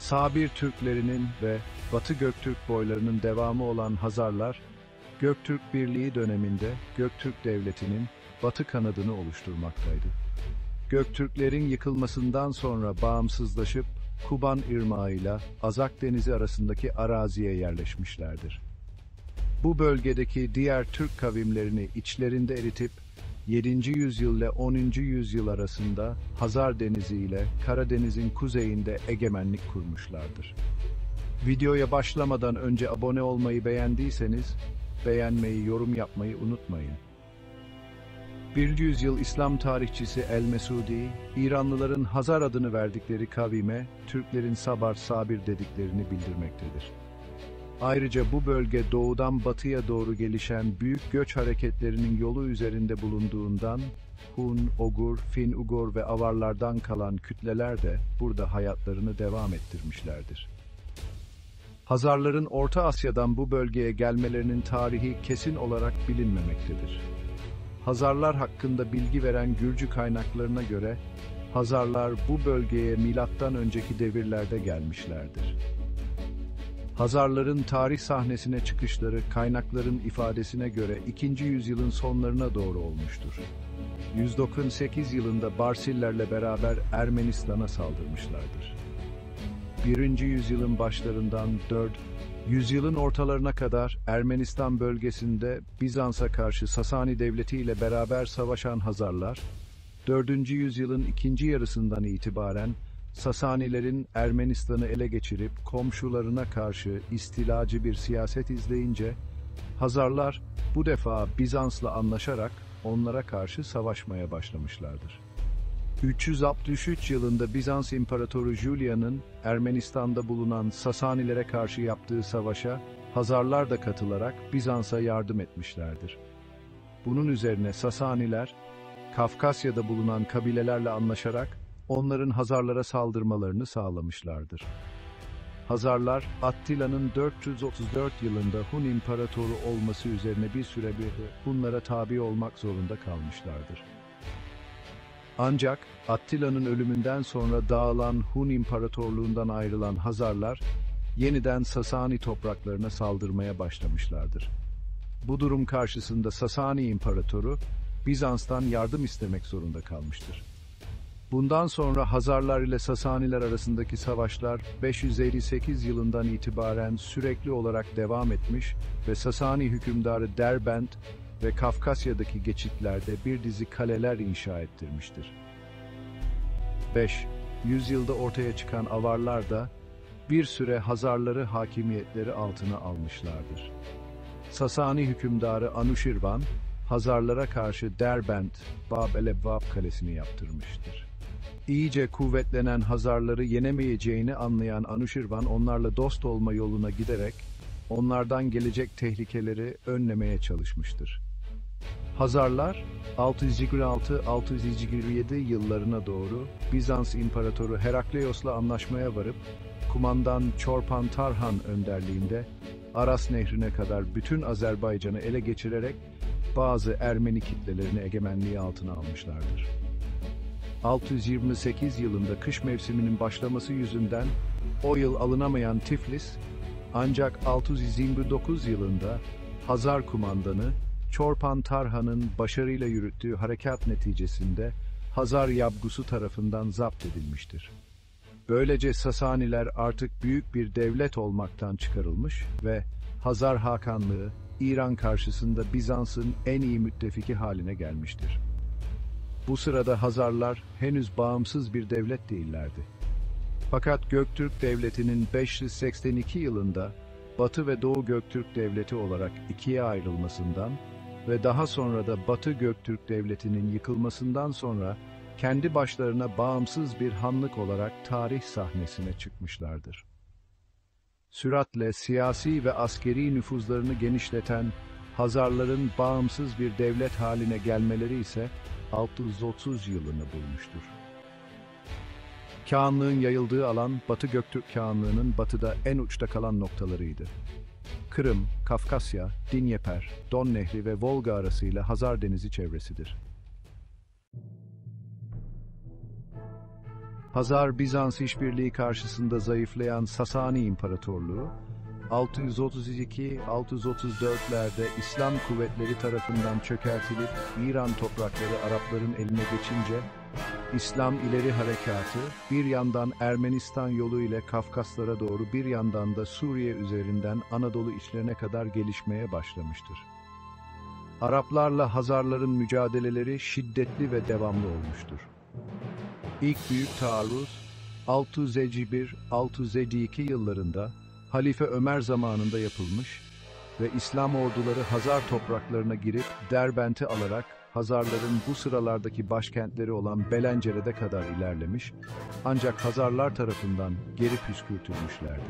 Sabir Türklerinin ve Batı Göktürk boylarının devamı olan Hazarlar, Göktürk Birliği döneminde Göktürk Devleti'nin batı kanadını oluşturmaktaydı. Göktürklerin yıkılmasından sonra bağımsızlaşıp Kuban Irmağı ile Azak Denizi arasındaki araziye yerleşmişlerdir. Bu bölgedeki diğer Türk kavimlerini içlerinde eritip 7. yüzyıl ile 10. yüzyıl arasında Hazar Denizi ile Karadeniz'in kuzeyinde egemenlik kurmuşlardır. Videoya başlamadan önce abone olmayı beğendiyseniz, beğenmeyi, yorum yapmayı unutmayın. 1. yüzyıl İslam tarihçisi El-Mesudi, İranlıların Hazar adını verdikleri kavime, Türklerin Sabir dediklerini bildirmektedir. Ayrıca bu bölge doğudan batıya doğru gelişen büyük göç hareketlerinin yolu üzerinde bulunduğundan, Hun, Ogur, Fin-Ugor ve Avarlardan kalan kütleler de burada hayatlarını devam ettirmişlerdir. Hazarların Orta Asya'dan bu bölgeye gelmelerinin tarihi kesin olarak bilinmemektedir. Hazarlar hakkında bilgi veren Gürcü kaynaklarına göre, Hazarlar bu bölgeye milattan önceki devirlerde gelmişlerdir. Hazarların tarih sahnesine çıkışları kaynakların ifadesine göre 2. yüzyılın sonlarına doğru olmuştur. 198 yılında Barsillerle beraber Ermenistan'a saldırmışlardır. 1. yüzyılın başlarından 4. yüzyılın ortalarına kadar Ermenistan bölgesinde Bizans'a karşı Sasani Devleti ile beraber savaşan Hazarlar, 4. yüzyılın ikinci yarısından itibaren Sasanilerin Ermenistan'ı ele geçirip komşularına karşı istilacı bir siyaset izleyince, Hazarlar bu defa Bizans'la anlaşarak onlara karşı savaşmaya başlamışlardır. 363 yılında Bizans İmparatoru Julian'ın Ermenistan'da bulunan Sasanilere karşı yaptığı savaşa Hazarlar da katılarak Bizans'a yardım etmişlerdir. Bunun üzerine Sasaniler, Kafkasya'da bulunan kabilelerle anlaşarak onların Hazarlara saldırmalarını sağlamışlardır. Hazarlar, Attila'nın 434 yılında Hun İmparatoru olması üzerine bir süre Hunlara tabi olmak zorunda kalmışlardır. Ancak Attila'nın ölümünden sonra dağılan Hun İmparatorluğundan ayrılan Hazarlar, yeniden Sasani topraklarına saldırmaya başlamışlardır. Bu durum karşısında Sasani İmparatoru, Bizans'tan yardım istemek zorunda kalmıştır. Bundan sonra Hazarlar ile Sasaniler arasındaki savaşlar 558 yılından itibaren sürekli olarak devam etmiş ve Sasani hükümdarı Derbent ve Kafkasya'daki geçitlerde bir dizi kaleler inşa ettirmiştir. 5. Yüzyılda ortaya çıkan Avarlar da bir süre Hazarları hakimiyetleri altına almışlardır. Sasani hükümdarı Anuşirvan, Hazarlara karşı Derbent, Bab-el-Ebvab kalesini yaptırmıştır. İyice kuvvetlenen Hazarları yenemeyeceğini anlayan Anuşirvan onlarla dost olma yoluna giderek onlardan gelecek tehlikeleri önlemeye çalışmıştır. Hazarlar 626-627 yıllarına doğru Bizans İmparatoru Herakleios'la anlaşmaya varıp kumandan Çorpan Tarhan önderliğinde Aras Nehri'ne kadar bütün Azerbaycan'ı ele geçirerek bazı Ermeni kitlelerini egemenliği altına almışlardır. 628 yılında kış mevsiminin başlaması yüzünden o yıl alınamayan Tiflis, ancak 629 yılında Hazar kumandanı Çorpan Tarhan'ın başarıyla yürüttüğü harekat neticesinde Hazar Yabgusu tarafından zapt edilmiştir. Böylece Sasaniler artık büyük bir devlet olmaktan çıkarılmış ve Hazar Hakanlığı İran karşısında Bizans'ın en iyi müttefiki haline gelmiştir. Bu sırada Hazarlar henüz bağımsız bir devlet değillerdi. Fakat Göktürk Devleti'nin 582 yılında Batı ve Doğu Göktürk Devleti olarak ikiye ayrılmasından ve daha sonra da Batı Göktürk Devleti'nin yıkılmasından sonra kendi başlarına bağımsız bir hanlık olarak tarih sahnesine çıkmışlardır. Süratle siyasi ve askeri nüfuzlarını genişleten Hazarların bağımsız bir devlet haline gelmeleri ise 630 yılını bulmuştur. Kağanlığın yayıldığı alan Batı Göktürk Kağanlığı'nın batıda en uçta kalan noktalarıydı. Kırım, Kafkasya, Dinyeper, Don Nehri ve Volga arasıyla Hazar Denizi çevresidir. Hazar-Bizans işbirliği karşısında zayıflayan Sasani İmparatorluğu, 632-634'lerde İslam kuvvetleri tarafından çökertilip İran toprakları Arapların eline geçince, İslam ileri harekatı bir yandan Ermenistan yolu ile Kafkaslara doğru bir yandan da Suriye üzerinden Anadolu içlerine kadar gelişmeye başlamıştır. Araplarla Hazarların mücadeleleri şiddetli ve devamlı olmuştur. İlk büyük taarruz 651-652 yıllarında Halife Ömer zamanında yapılmış ve İslam orduları Hazar topraklarına girip Derbent'i alarak Hazarların bu sıralardaki başkentleri olan Belencere'de kadar ilerlemiş, ancak Hazarlar tarafından geri püskürtülmüşlerdi.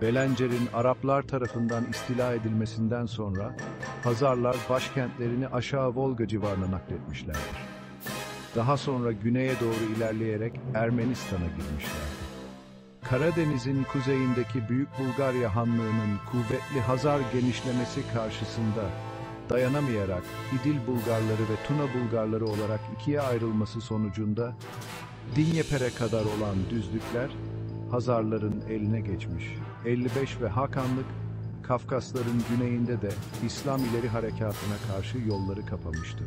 Belencer'in Araplar tarafından istila edilmesinden sonra Hazarlar başkentlerini aşağı Volga civarına nakletmişlerdir. Daha sonra güneye doğru ilerleyerek Ermenistan'a girmişlerdi. Karadeniz'in kuzeyindeki Büyük Bulgarya Hanlığı'nın kuvvetli Hazar genişlemesi karşısında dayanamayarak İdil Bulgarları ve Tuna Bulgarları olarak ikiye ayrılması sonucunda Dinyeper'e kadar olan düzlükler Hazarların eline geçmiş. 55 ve Hakanlık, Kafkasların güneyinde de İslam ileri harekatına karşı yolları kapamıştı.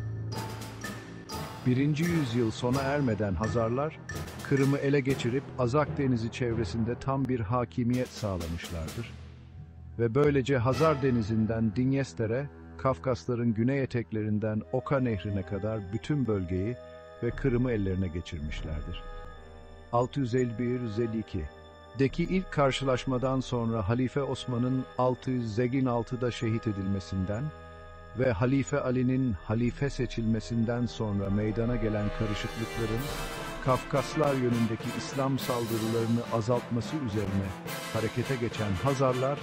1. yüzyıl sona ermeden Hazarlar, Kırım'ı ele geçirip Azak Denizi çevresinde tam bir hakimiyet sağlamışlardır. Ve böylece Hazar Denizi'nden Dinyester'e, Kafkasların güney eteklerinden Oka Nehri'ne kadar bütün bölgeyi ve Kırım'ı ellerine geçirmişlerdir. 651-652'deki ilk karşılaşmadan sonra Halife Osman'ın 606'da şehit edilmesinden ve Halife Ali'nin halife seçilmesinden sonra meydana gelen karışıklıkların Kafkaslar yönündeki İslam saldırılarını azaltması üzerine harekete geçen Hazarlar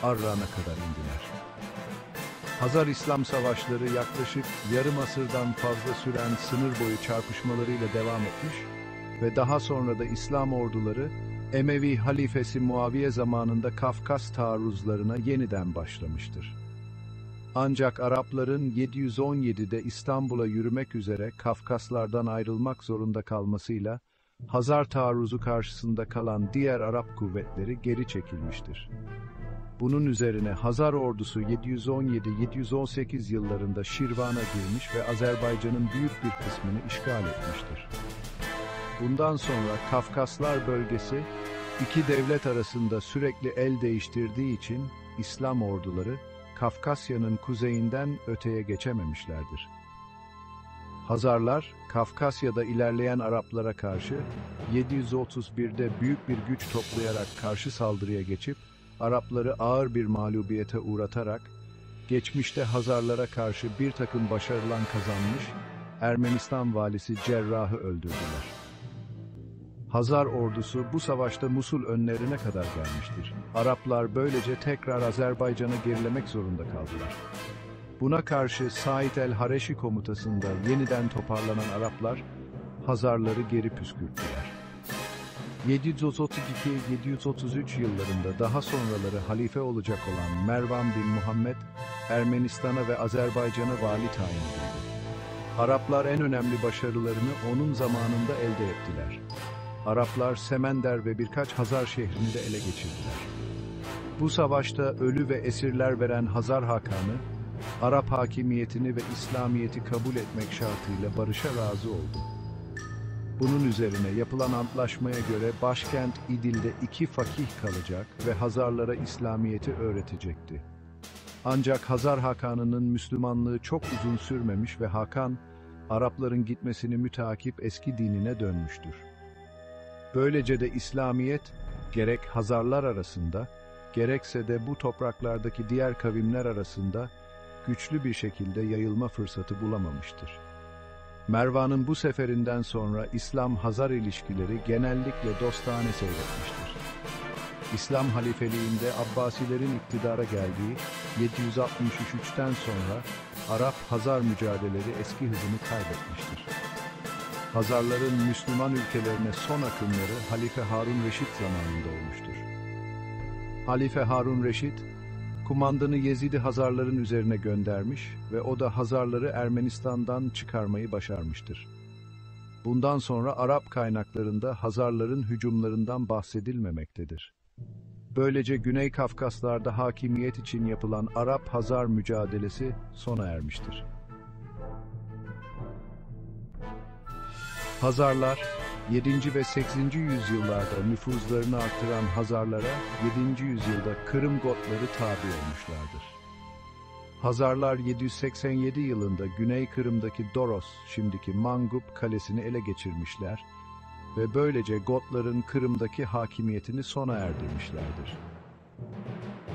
Arran'a kadar indiler. Hazar İslam savaşları yaklaşık yarım asırdan fazla süren sınır boyu çarpışmalarıyla devam etmiş ve daha sonra da İslam orduları Emevi halifesi Muaviye zamanında Kafkas taarruzlarına yeniden başlamıştır. Ancak Arapların 717'de İstanbul'a yürümek üzere Kafkaslardan ayrılmak zorunda kalmasıyla Hazar taarruzu karşısında kalan diğer Arap kuvvetleri geri çekilmiştir. Bunun üzerine Hazar ordusu 717-718 yıllarında Şirvan'a girmiş ve Azerbaycan'ın büyük bir kısmını işgal etmiştir. Bundan sonra Kafkaslar bölgesi iki devlet arasında sürekli el değiştirdiği için İslam orduları Kafkasya'nın kuzeyinden öteye geçememişlerdir. Hazarlar, Kafkasya'da ilerleyen Araplara karşı 731'de büyük bir güç toplayarak karşı saldırıya geçip Arapları ağır bir mağlubiyete uğratarak geçmişte Hazarlara karşı bir takım başarılar kazanmış Ermenistan valisi Cerrah'ı öldürdüler. Hazar ordusu bu savaşta Musul önlerine kadar gelmiştir. Araplar böylece tekrar Azerbaycan'a gerilemek zorunda kaldılar. Buna karşı Said el-Hareşi komutasında yeniden toparlanan Araplar Hazarları geri püskürttüler. 732-733 yıllarında daha sonraları halife olacak olan Mervan bin Muhammed, Ermenistan'a ve Azerbaycan'a vali tayin edildi. Araplar en önemli başarılarını onun zamanında elde ettiler. Araplar Semender ve birkaç Hazar şehrini de ele geçirdiler. Bu savaşta ölü ve esirler veren Hazar Hakanı, Arap hakimiyetini ve İslamiyet'i kabul etmek şartıyla barışa razı oldu. Bunun üzerine yapılan antlaşmaya göre başkent İdil'de 2 fakih kalacak ve Hazarlara İslamiyet'i öğretecekti. Ancak Hazar Hakanı'nın Müslümanlığı çok uzun sürmemiş ve Hakan, Arapların gitmesini müteakip eski dinine dönmüştür. Böylece de İslamiyet, gerek Hazarlar arasında, gerekse de bu topraklardaki diğer kavimler arasında güçlü bir şekilde yayılma fırsatı bulamamıştır. Mervan'ın bu seferinden sonra İslam-Hazar ilişkileri genellikle dostane seyretmiştir. İslam halifeliğinde Abbasilerin iktidara geldiği 763'ten sonra Arap-Hazar mücadeleleri eski hızını kaybetmiştir. Hazarların Müslüman ülkelerine son akımları Halife Harun Reşit zamanında olmuştur. Halife Harun Reşit, kumandanı Yezid-i Hazarların üzerine göndermiş ve o da Hazarları Ermenistan'dan çıkarmayı başarmıştır. Bundan sonra Arap kaynaklarında Hazarların hücumlarından bahsedilmemektedir. Böylece Güney Kafkaslar'da hakimiyet için yapılan Arap-Hazar mücadelesi sona ermiştir. Hazarlar, 7. ve 8. yüzyıllarda nüfuzlarını artıran Hazarlara 7. yüzyılda Kırım Gotları tabi olmuşlardır. Hazarlar 787 yılında Güney Kırım'daki Doros, şimdiki Mangup kalesini ele geçirmişler ve böylece Gotların Kırım'daki hakimiyetini sona erdirmişlerdir.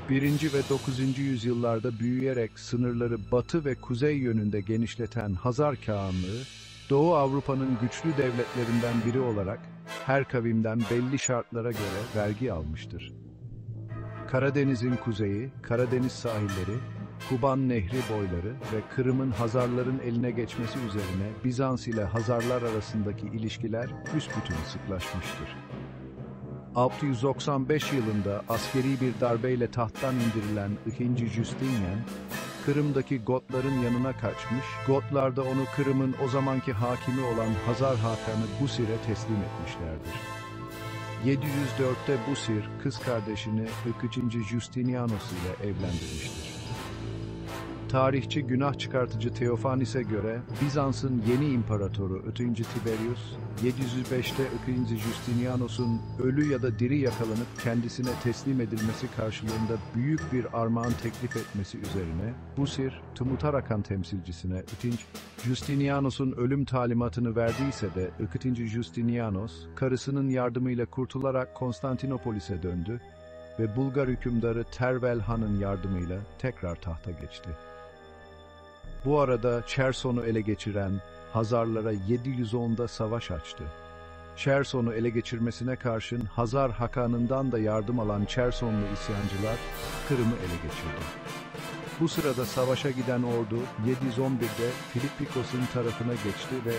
1. ve 9. yüzyıllarda büyüyerek sınırları batı ve kuzey yönünde genişleten Hazar Kağanlığı, Doğu Avrupa'nın güçlü devletlerinden biri olarak her kavimden belli şartlara göre vergi almıştır. Karadeniz'in kuzeyi, Karadeniz sahilleri, Kuban Nehri boyları ve Kırım'ın Hazarların eline geçmesi üzerine Bizans ile Hazarlar arasındaki ilişkiler büsbütün sıklaşmıştır. 695 yılında askeri bir darbeyle tahttan indirilen II. Justinian, Kırım'daki Gotların yanına kaçmış, Gotlar da onu Kırım'ın o zamanki hakimi olan Hazar Hakanı Busir'e teslim etmişlerdir. 704'te Busir, kız kardeşini II. Justinianos ile evlendirmiştir. Tarihçi günah çıkartıcı Teofanis'e göre Bizans'ın yeni imparatoru II. Tiberius, 705'te II. Justinianos'un ölü ya da diri yakalanıp kendisine teslim edilmesi karşılığında büyük bir armağan teklif etmesi üzerine Busir, Tumutarakan temsilcisine II. Justinianos'un ölüm talimatını verdiyse de II. Justinianos, karısının yardımıyla kurtularak Konstantinopolis'e döndü ve Bulgar hükümdarı Tervel Han'ın yardımıyla tekrar tahta geçti. Bu arada Cherson'u ele geçiren Hazarlara 710'da savaş açtı. Cherson'u ele geçirmesine karşın Hazar Hakan'ından da yardım alan Chersonlu isyancılar Kırım'ı ele geçirdi. Bu sırada savaşa giden ordu 711'de Filippikos'un tarafına geçti ve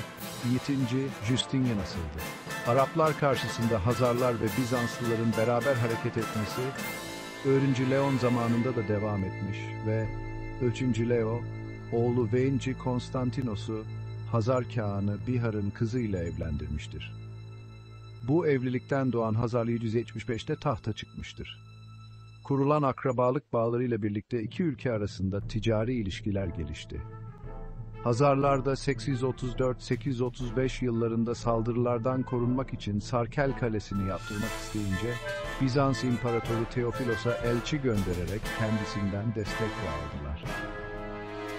yiğitinci Justinian asıldı. Araplar karşısında Hazarlar ve Bizanslıların beraber hareket etmesi 4. Leon zamanında da devam etmiş ve 3. Leo, oğlu Venci Konstantinos'u Hazar Kağanı Bihar'ın kızıyla evlendirmiştir. Bu evlilikten doğan Hazar 775'te tahta çıkmıştır. Kurulan akrabalık bağlarıyla birlikte iki ülke arasında ticari ilişkiler gelişti. Hazarlar da 834-835 yıllarında saldırılardan korunmak için Sarkel Kalesi'ni yaptırmak isteyince Bizans İmparatoru Teofilos'a elçi göndererek kendisinden destek aldılar.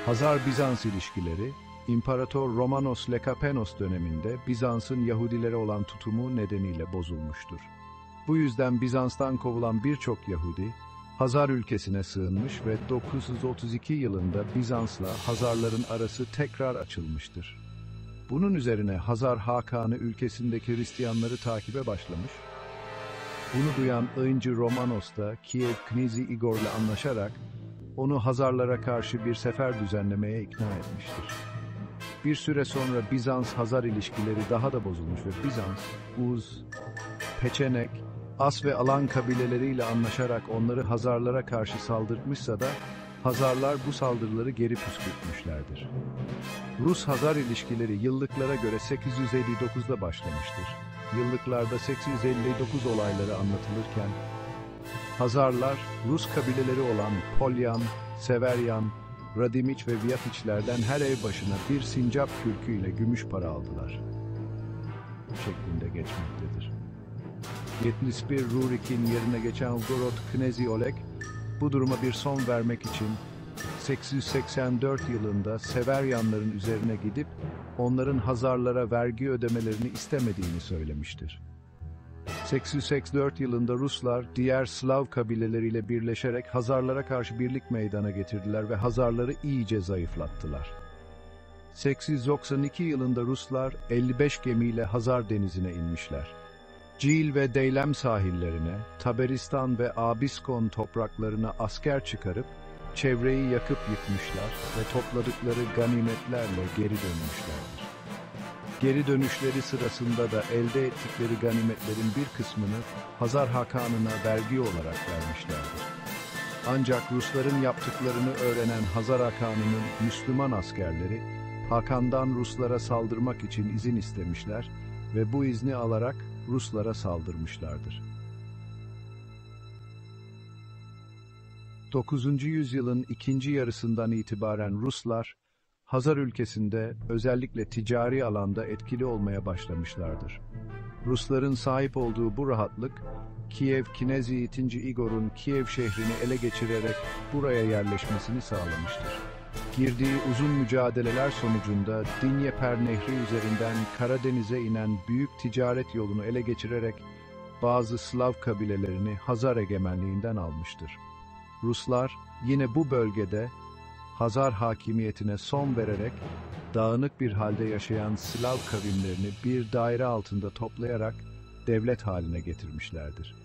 Hazar-Bizans ilişkileri, İmparator Romanos Lekapenos döneminde Bizans'ın Yahudilere olan tutumu nedeniyle bozulmuştur. Bu yüzden Bizans'tan kovulan birçok Yahudi, Hazar ülkesine sığınmış ve 932 yılında Bizans'la Hazarların arası tekrar açılmıştır. Bunun üzerine Hazar Hakanı ülkesindeki Hristiyanları takibe başlamış. Bunu duyan I. Romanos da Kiev Knizi Igor'la anlaşarak onu Hazarlara karşı bir sefer düzenlemeye ikna etmiştir. Bir süre sonra Bizans-Hazar ilişkileri daha da bozulmuş ve Bizans, Uz, Peçenek, As ve Alan kabileleriyle anlaşarak onları Hazarlara karşı saldırtmışsa da Hazarlar bu saldırıları geri püskürtmüşlerdir. Rus-Hazar ilişkileri yıllıklara göre 859'da başlamıştır. Yıllıklarda 859 olayları anlatılırken Hazarlar, Rus kabileleri olan Polyan, Severyan, Radimiç ve Viyatiçlerden her ev başına bir sincap kürküyle gümüş para aldılar şeklinde geçmektedir. 71 Rurik'in yerine geçen Gorod Knezi Oleg, bu duruma bir son vermek için 884 yılında Severyanların üzerine gidip onların Hazarlara vergi ödemelerini istemediğini söylemiştir. 884 yılında Ruslar diğer Slav kabileleriyle birleşerek Hazarlara karşı birlik meydana getirdiler ve Hazarları iyice zayıflattılar. 892 yılında Ruslar 55 gemiyle Hazar denizine inmişler. Cil ve Deylem sahillerine, Taberistan ve Abiskon topraklarına asker çıkarıp çevreyi yakıp yıkmışlar ve topladıkları ganimetlerle geri dönmüşlerdir. Geri dönüşleri sırasında da elde ettikleri ganimetlerin bir kısmını Hazar Hakanı'na vergi olarak vermişlerdir. Ancak Rusların yaptıklarını öğrenen Hazar Hakanı'nın Müslüman askerleri Hakan'dan Ruslara saldırmak için izin istemişler ve bu izni alarak Ruslara saldırmışlardır. 9. yüzyılın ikinci yarısından itibaren Ruslar, Hazar ülkesinde özellikle ticari alanda etkili olmaya başlamışlardır. Rusların sahip olduğu bu rahatlık, Kiev Kinezi II. Igor'un Kiev şehrini ele geçirerek buraya yerleşmesini sağlamıştır. Girdiği uzun mücadeleler sonucunda Dinyeper Nehri üzerinden Karadeniz'e inen büyük ticaret yolunu ele geçirerek bazı Slav kabilelerini Hazar egemenliğinden almıştır. Ruslar yine bu bölgede Hazar hakimiyetine son vererek dağınık bir halde yaşayan Slav kavimlerini bir daire altında toplayarak devlet haline getirmişlerdir.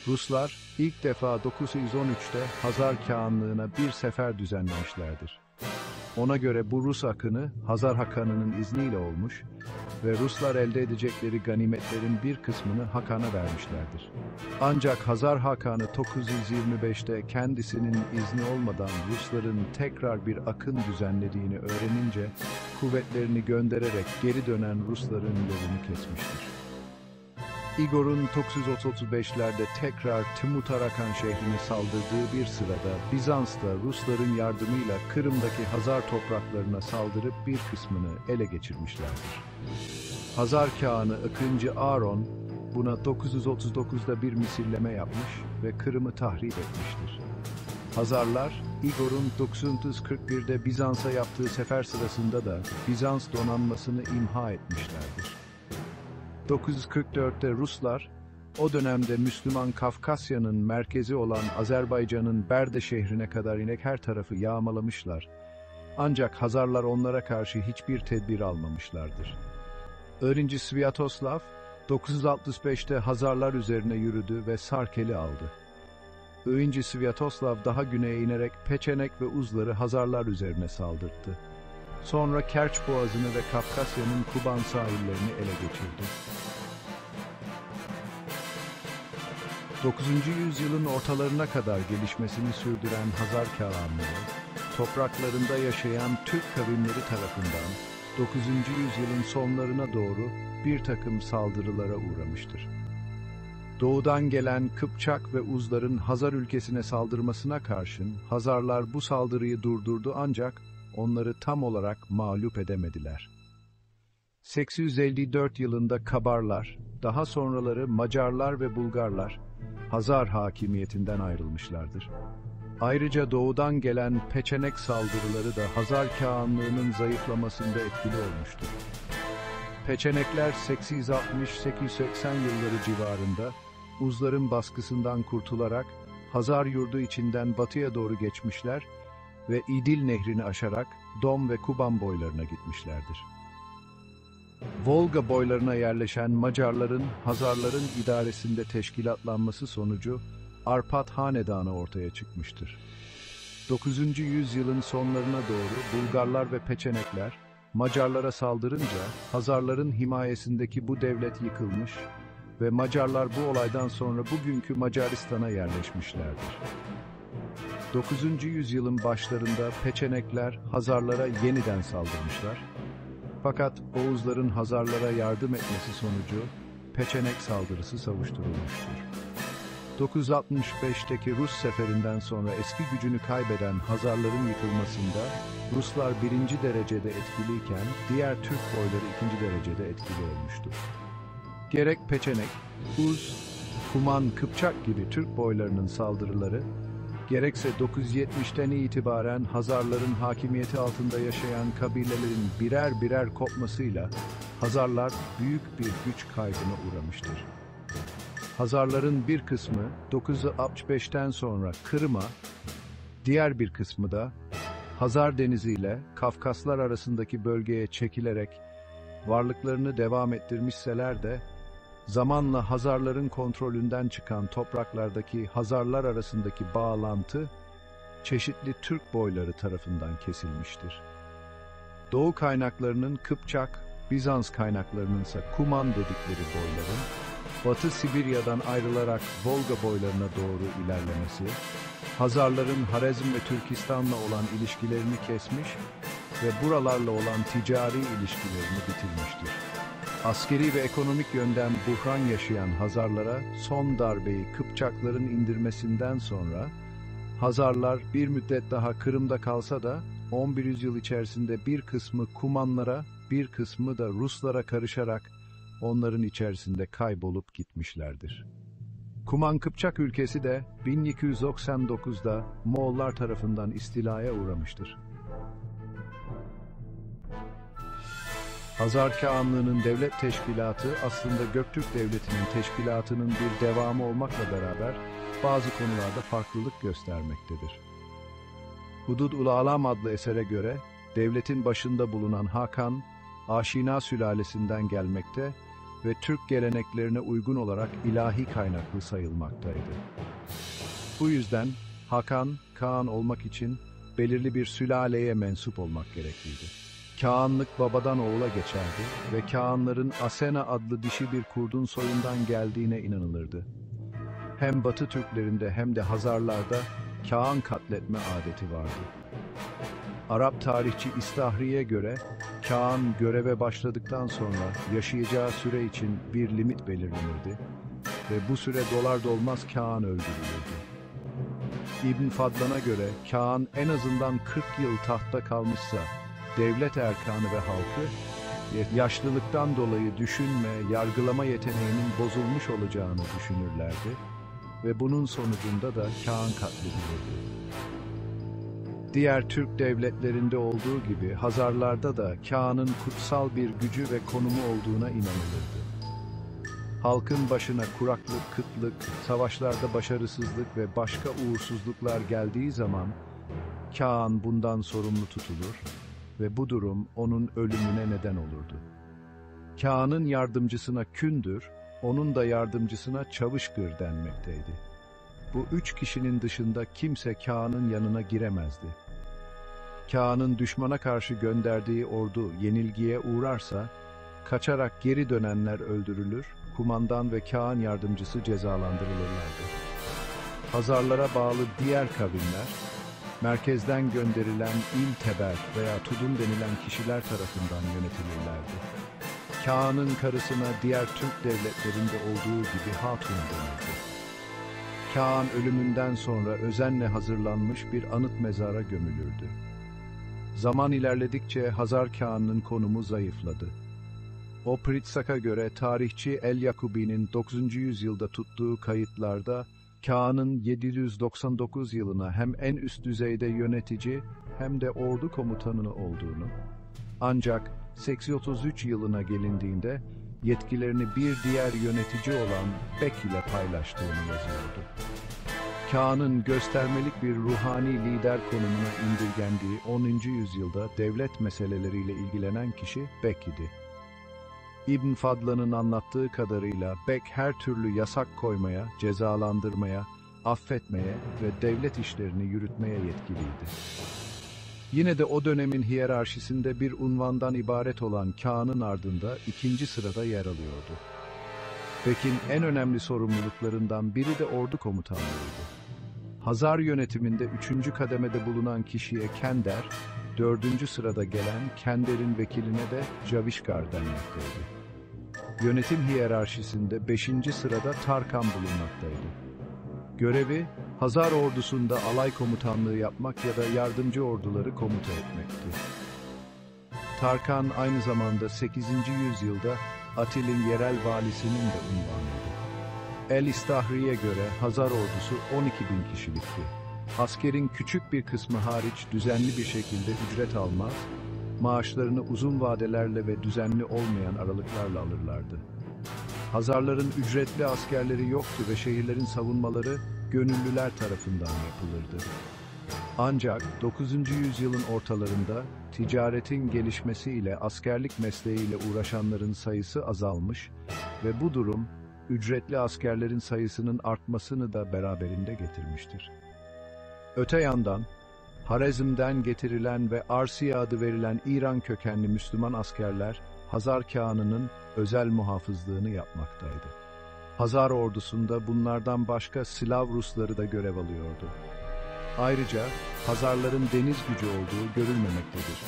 Ruslar ilk defa 913'te Hazar Kağanlığı'na bir sefer düzenlemişlerdir. Ona göre bu Rus akını Hazar Hakanı'nın izniyle olmuş ve Ruslar elde edecekleri ganimetlerin bir kısmını Hakan'a vermişlerdir. Ancak Hazar Hakanı 925'te kendisinin izni olmadan Rusların tekrar bir akın düzenlediğini öğrenince kuvvetlerini göndererek geri dönen Rusların yolunu kesmiştir. Igor'un 935'lerde tekrar Timurtarakan şehrine saldırdığı bir sırada Bizans da Rusların yardımıyla Kırım'daki Hazar topraklarına saldırıp bir kısmını ele geçirmişlerdir. Hazar Kağanı II. Aron buna 939'da bir misilleme yapmış ve Kırım'ı tahrip etmiştir. Hazarlar, Igor'un 941'de Bizans'a yaptığı sefer sırasında da Bizans donanmasını imha etmişlerdir. 944'te Ruslar, o dönemde Müslüman Kafkasya'nın merkezi olan Azerbaycan'ın Berde şehrine kadar inek her tarafı yağmalamışlar. Ancak Hazarlar onlara karşı hiçbir tedbir almamışlardır. 2. Sviatoslav, 965'te Hazarlar üzerine yürüdü ve Sarkel'i aldı. 2. Sviatoslav daha güneye inerek Peçenek ve Uzları Hazarlar üzerine saldırdı. Sonra Kerç Boğazı'nı ve Kafkasya'nın Kuban sahillerini ele geçirdi. 9. yüzyılın ortalarına kadar gelişmesini sürdüren Hazar Kağanlığı, topraklarında yaşayan Türk kavimleri tarafından 9. yüzyılın sonlarına doğru bir takım saldırılara uğramıştır. Doğudan gelen Kıpçak ve Uzların Hazar ülkesine saldırmasına karşın Hazarlar bu saldırıyı durdurdu ancak onları tam olarak mağlup edemediler. 854 yılında Kabarlar, daha sonraları Macarlar ve Bulgarlar, Hazar hakimiyetinden ayrılmışlardır. Ayrıca doğudan gelen Peçenek saldırıları da Hazar Kağanlığı'nın zayıflamasında etkili olmuştur. Peçenekler 860-880 yılları civarında Uzların baskısından kurtularak Hazar yurdu içinden batıya doğru geçmişler ve İdil Nehri'ni aşarak Dom ve Kuban boylarına gitmişlerdir. Volga boylarına yerleşen Macarların, Hazarların idaresinde teşkilatlanması sonucu Arpat Hanedanı ortaya çıkmıştır. 9. yüzyılın sonlarına doğru Bulgarlar ve Peçenekler, Macarlara saldırınca Hazarların himayesindeki bu devlet yıkılmış ve Macarlar bu olaydan sonra bugünkü Macaristan'a yerleşmişlerdir. 9. yüzyılın başlarında Peçenekler Hazarlara yeniden saldırmışlar. Fakat Oğuzların Hazarlara yardım etmesi sonucu Peçenek saldırısı savuşturulmuştur. 965'teki Rus seferinden sonra eski gücünü kaybeden Hazarların yıkılmasında Ruslar 1. derecede etkiliyken diğer Türk boyları 2. derecede etkili olmuştur. Gerek Peçenek, Uz, Kuman, Kıpçak gibi Türk boylarının saldırıları, gerekse 970'ten itibaren Hazarların hakimiyeti altında yaşayan kabilelerin birer birer kopmasıyla Hazarlar büyük bir güç kaybına uğramıştır. Hazarların bir kısmı 965'ten sonra Kırım'a, diğer bir kısmı da Hazar Denizi ile Kafkaslar arasındaki bölgeye çekilerek varlıklarını devam ettirmişseler de zamanla Hazarların kontrolünden çıkan topraklardaki Hazarlar arasındaki bağlantı çeşitli Türk boyları tarafından kesilmiştir. Doğu kaynaklarının Kıpçak, Bizans kaynaklarının ise Kuman dedikleri boyların Batı Sibirya'dan ayrılarak Volga boylarına doğru ilerlemesi, Hazarların Harezm ve Türkistan'la olan ilişkilerini kesmiş ve buralarla olan ticari ilişkilerini bitirmiştir. Askeri ve ekonomik yönden buhran yaşayan Hazarlara son darbeyi Kıpçakların indirmesinden sonra Hazarlar bir müddet daha Kırım'da kalsa da 11. yüzyıl içerisinde bir kısmı Kumanlara, bir kısmı da Ruslara karışarak onların içerisinde kaybolup gitmişlerdir. Kuman Kıpçak ülkesi de 1299'da Moğollar tarafından istilaya uğramıştır. Hazar Kağanlığı'nın devlet teşkilatı aslında Göktürk Devleti'nin teşkilatının bir devamı olmakla beraber bazı konularda farklılık göstermektedir. Hudud-ul Alam adlı esere göre devletin başında bulunan Hakan, Aşina sülalesinden gelmekte ve Türk geleneklerine uygun olarak ilahi kaynaklı sayılmaktaydı. Bu yüzden Hakan, Kaan olmak için belirli bir sülaleye mensup olmak gerekliydi. Kağanlık babadan oğula geçerdi ve Kağanların Asena adlı dişi bir kurdun soyundan geldiğine inanılırdı. Hem Batı Türklerinde hem de Hazarlarda Kağan katletme adeti vardı. Arap tarihçi İstahri'ye göre Kağan göreve başladıktan sonra yaşayacağı süre için bir limit belirlenirdi ve bu süre dolar dolmaz Kağan öldürülürdü. İbn Fadlan'a göre Kağan en azından 40 yıl tahtta kalmışsa devlet erkanı ve halkı yaşlılıktan dolayı düşünme, yargılama yeteneğinin bozulmuş olacağını düşünürlerdi ve bunun sonucunda da Kağan katledilirdi. Diğer Türk devletlerinde olduğu gibi Hazarlarda da Kağan'ın kutsal bir gücü ve konumu olduğuna inanılırdı. Halkın başına kuraklık, kıtlık, savaşlarda başarısızlık ve başka uğursuzluklar geldiği zaman Kağan bundan sorumlu tutulur ve bu durum onun ölümüne neden olurdu. Kağan'ın yardımcısına Kündür, onun da yardımcısına Çavuşgır denmekteydi. Bu üç kişinin dışında kimse Kağan'ın yanına giremezdi. Kağan'ın düşmana karşı gönderdiği ordu yenilgiye uğrarsa, kaçarak geri dönenler öldürülür, kumandan ve Kağan yardımcısı cezalandırılırlardı. Hazarlara bağlı diğer kavimler, merkezden gönderilen İl-Teber veya Tudun denilen kişiler tarafından yönetilirlerdi. Kağan'ın karısına diğer Türk devletlerinde olduğu gibi Hatun denirdi. Kağan ölümünden sonra özenle hazırlanmış bir anıt mezara gömülürdü. Zaman ilerledikçe Hazar Kağan'ın konumu zayıfladı. O Pritsak'a göre tarihçi El-Yakubi'nin 9. yüzyılda tuttuğu kayıtlarda Kağan'ın 799 yılına hem en üst düzeyde yönetici hem de ordu komutanı olduğunu, ancak 833 yılına gelindiğinde yetkilerini bir diğer yönetici olan Bek ile paylaştığını yazıyordu. Kağan'ın göstermelik bir ruhani lider konumuna indirgendiği 10. yüzyılda devlet meseleleriyle ilgilenen kişi Bek idi. İbn Fadlan'ın anlattığı kadarıyla Bek her türlü yasak koymaya, cezalandırmaya, affetmeye ve devlet işlerini yürütmeye yetkiliydi. Yine de o dönemin hiyerarşisinde bir unvandan ibaret olan Kağan'ın ardında ikinci sırada yer alıyordu. Bek'in en önemli sorumluluklarından biri de ordu komutanlığıydı. Hazar yönetiminde 3. kademede bulunan kişiye Kender, 4. sırada gelen Kender'in vekiline de Javişkar denmekteydi. Yönetim hiyerarşisinde 5. sırada Tarkan bulunmaktaydı. Görevi, Hazar ordusunda alay komutanlığı yapmak ya da yardımcı orduları komuta etmekti. Tarkan aynı zamanda 8. yüzyılda Atil'in yerel valisinin de unvanıydı. El-İstahri'ye göre Hazar ordusu 12.000 kişilikti. Askerin küçük bir kısmı hariç düzenli bir şekilde ücret almaz, maaşlarını uzun vadelerle ve düzenli olmayan aralıklarla alırlardı. Hazarların ücretli askerleri yoktu ve şehirlerin savunmaları gönüllüler tarafından yapılırdı. Ancak 9. yüzyılın ortalarında ticaretin gelişmesiyle askerlik mesleğiyle uğraşanların sayısı azalmış ve bu durum ücretli askerlerin sayısının artmasını da beraberinde getirmiştir. Öte yandan Harezm'den getirilen ve Arsiye adı verilen İran kökenli Müslüman askerler Hazar Kağanı'nın özel muhafızlığını yapmaktaydı. Hazar ordusunda bunlardan başka Slav Rusları da görev alıyordu. Ayrıca Hazarların deniz gücü olduğu görülmemektedir.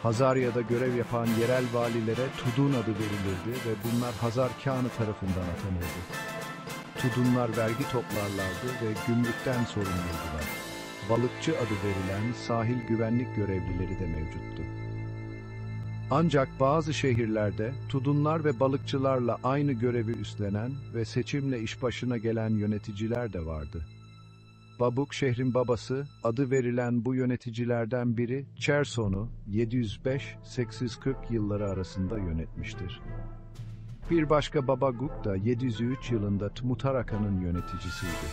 Hazarya'da görev yapan yerel valilere Tudun adı verilirdi ve bunlar Hazar Kağanı tarafından atanırdı. Tudunlar vergi toplarlardı ve gümrükten sorumluydular. Balıkçı adı verilen sahil güvenlik görevlileri de mevcuttu. Ancak bazı şehirlerde Tudunlar ve balıkçılarla aynı görevi üstlenen ve seçimle iş başına gelen yöneticiler de vardı. Babuk şehrin babası adı verilen bu yöneticilerden biri Cherson'u 705-840 yılları arasında yönetmiştir. Bir başka Baba Guk da 703 yılında Tmutarakan'ın yöneticisiydi.